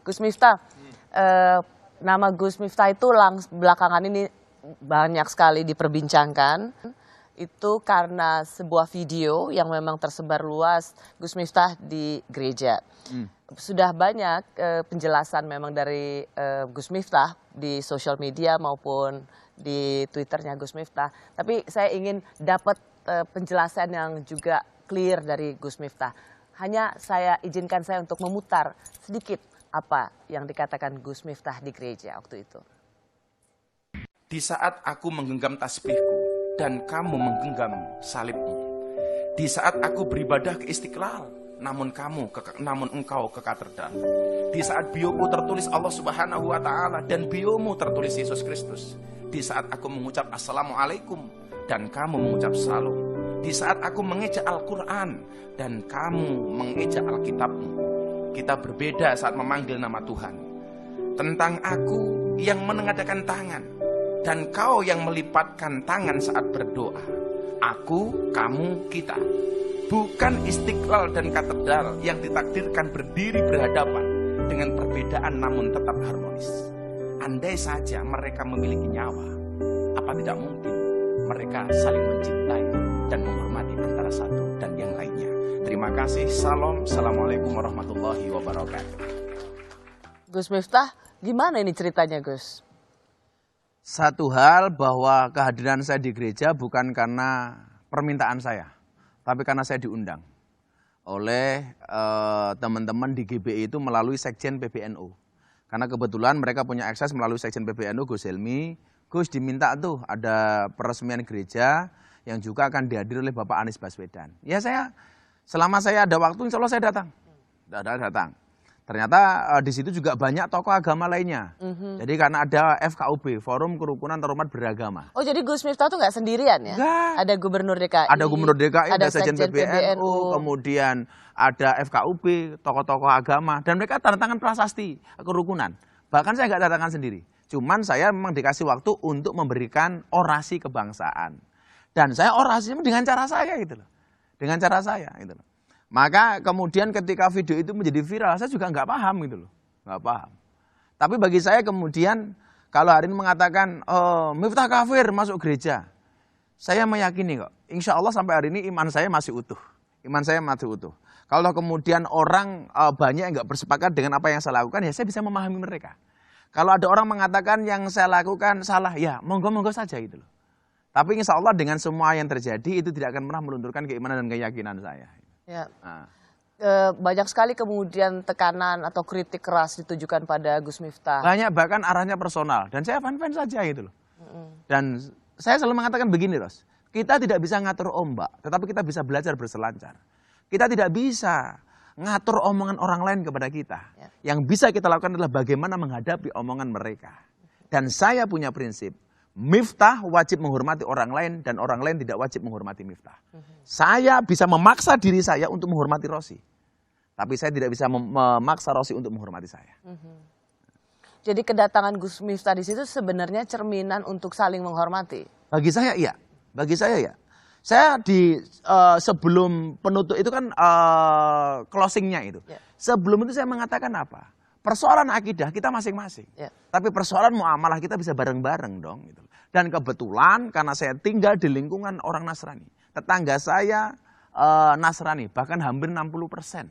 Gus Miftah, nama Gus Miftah itu belakangan ini banyak sekali diperbincangkan. Itu karena sebuah video yang memang tersebar luas Gus Miftah di gereja. Sudah banyak penjelasan memang dari Gus Miftah di sosial media maupun di Twitternya Gus Miftah. Tapi saya ingin dapat penjelasan yang juga clear dari Gus Miftah. Hanya saya izinkan saya untuk memutar sedikit apa yang dikatakan Gus Miftah di gereja waktu itu. Di saat aku menggenggam tasbihku dan kamu menggenggam salibmu. Di saat aku beribadah ke Istiqlal, namun engkau ke katedral. Di saat bioku tertulis Allah Subhanahu wa taala dan biomu tertulis Yesus Kristus. Di saat aku mengucap Assalamualaikum dan kamu mengucap Salam. Di saat aku mengejak Al-Qur'an dan kamu mengejak Alkitabmu. Kita berbeda saat memanggil nama Tuhan. Tentang aku yang menengadakan tangan dan kau yang melipatkan tangan saat berdoa. Aku, kamu, kita. Bukan Istiqlal dan katedral yang ditakdirkan berdiri berhadapan dengan perbedaan namun tetap harmonis. Andai saja mereka memiliki nyawa, apa tidak mungkin mereka saling mencintai dan menghormati antara satu dan yang lainnya. Terima kasih. Salam. Assalamualaikum warahmatullahi wabarakatuh. Gus Miftah, gimana ini ceritanya Gus? Satu hal bahwa kehadiran saya di gereja bukan karena permintaan saya, tapi karena saya diundang oleh teman-teman di GBI itu melalui Sekjen PBNU. Karena kebetulan mereka punya akses melalui Sekjen PBNU, Gus Helmi. Gus diminta tuh ada peresmian gereja yang juga akan dihadiri oleh Bapak Anies Baswedan. Ya selama saya ada waktu insya Allah saya datang. Datang. Ternyata di situ juga banyak tokoh agama lainnya. Jadi karena ada FKUB, Forum Kerukunan Terhormat Beragama. Oh jadi Gus Miftah tuh nggak sendirian ya? Enggak. Ada Gubernur DKI. Ada Gubernur DKI, ada Sekjen PBNU, kemudian ada FKUB, tokoh-tokoh agama. Dan mereka tanda tangan prasasti kerukunan. Bahkan saya nggak tanda tangan sendiri. Cuman saya memang dikasih waktu untuk memberikan orasi kebangsaan. Dan saya orasinya dengan cara saya gitu loh. Dengan cara saya gitu loh. Maka kemudian ketika video itu menjadi viral, saya juga nggak paham gitu loh, nggak paham. Tapi bagi saya kemudian kalau hari ini mengatakan Miftah kafir masuk gereja, saya meyakini kok, insya Allah sampai hari ini iman saya masih utuh, Kalau kemudian orang banyak yang nggak bersepakat dengan apa yang saya lakukan, ya saya bisa memahami mereka. Kalau ada orang mengatakan yang saya lakukan salah, ya monggo-monggo saja gitu loh. Tapi insya Allah dengan semua yang terjadi itu tidak akan pernah melunturkan keimanan dan keyakinan saya. Ya. Banyak sekali kemudian tekanan atau kritik keras ditujukan pada Gus Miftah. Banyak, bahkan arahnya personal. Dan saya fan-fan saja gitu loh. Dan saya selalu mengatakan begini Ros, kita tidak bisa ngatur ombak, tetapi kita bisa belajar berselancar. Kita tidak bisa ngatur omongan orang lain kepada kita. Ya. Yang bisa kita lakukan adalah bagaimana menghadapi omongan mereka. Dan saya punya prinsip, Miftah wajib menghormati orang lain dan orang lain tidak wajib menghormati Miftah. Saya bisa memaksa diri saya untuk menghormati Rosi. Tapi saya tidak bisa memaksa Rosi untuk menghormati saya. Jadi kedatangan Gus Miftah di situ sebenarnya cerminan untuk saling menghormati. Bagi saya iya. Saya di sebelum penutup itu kan closingnya itu. Ya. Sebelum itu saya mengatakan apa? Persoalan akidah kita masing-masing. Ya. Tapi persoalan muamalah kita bisa bareng-bareng dong. Gitu. Dan kebetulan karena saya tinggal di lingkungan orang Nasrani. Tetangga saya Nasrani, bahkan hampir 60%.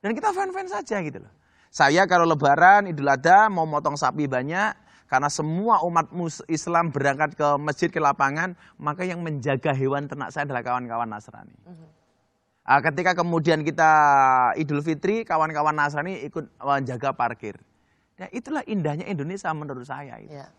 Dan kita fan-fan saja gitu loh. Saya kalau lebaran, Idul Adha mau motong sapi banyak. Karena semua umat Islam berangkat ke masjid, ke lapangan. Maka yang menjaga hewan ternak saya adalah kawan-kawan Nasrani. Ketika kemudian kita Idul Fitri, kawan-kawan Nasrani ikut menjaga parkir. Ya, itulah indahnya Indonesia menurut saya. Itu. Ya.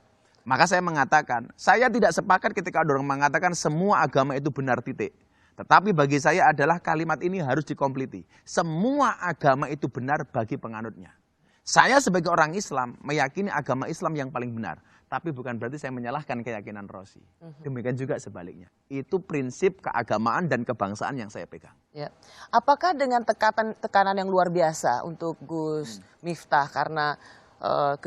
Maka saya mengatakan, saya tidak sepakat ketika ada orang mengatakan semua agama itu benar titik. Tetapi bagi saya adalah kalimat ini harus dikompliti. Semua agama itu benar bagi penganutnya. Saya sebagai orang Islam meyakini agama Islam yang paling benar. Tapi bukan berarti saya menyalahkan keyakinan Rosi. Demikian juga sebaliknya. Itu prinsip keagamaan dan kebangsaan yang saya pegang. Ya. Apakah dengan tekanan yang luar biasa untuk Gus Miftah karena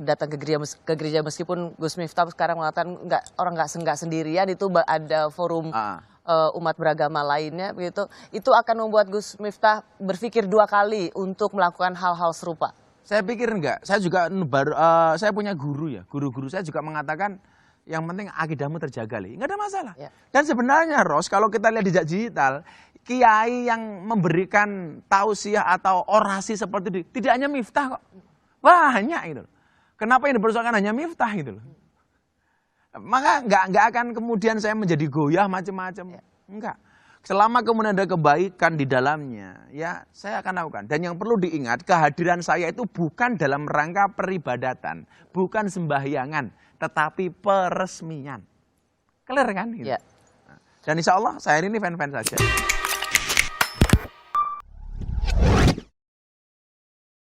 datang ke gereja meskipun Gus Miftah sekarang mengatakan orang nggak sendirian, itu ada forum umat beragama lainnya begitu, itu akan membuat Gus Miftah berpikir dua kali untuk melakukan hal-hal serupa? Saya pikir enggak. Saya juga saya punya guru ya. Guru-guru saya juga mengatakan yang penting akidahmu terjaga, Li. Enggak ada masalah. Ya. Dan sebenarnya Ros, kalau kita lihat di jejak digital, kiai yang memberikan tausiah atau orasi seperti itu tidak hanya Miftah kok. Banyak gitu. Kenapa yang dipersoalkan hanya Miftah gitu loh. Maka enggak akan kemudian saya menjadi goyah macam-macam. Enggak. Selama kemudian ada kebaikan di dalamnya, ya saya akan lakukan. Dan yang perlu diingat, kehadiran saya itu bukan dalam rangka peribadatan, bukan sembahyangan, tetapi peresmian. Clear kan? Gitu. Ya. Dan insya Allah saya ini fan-fan saja.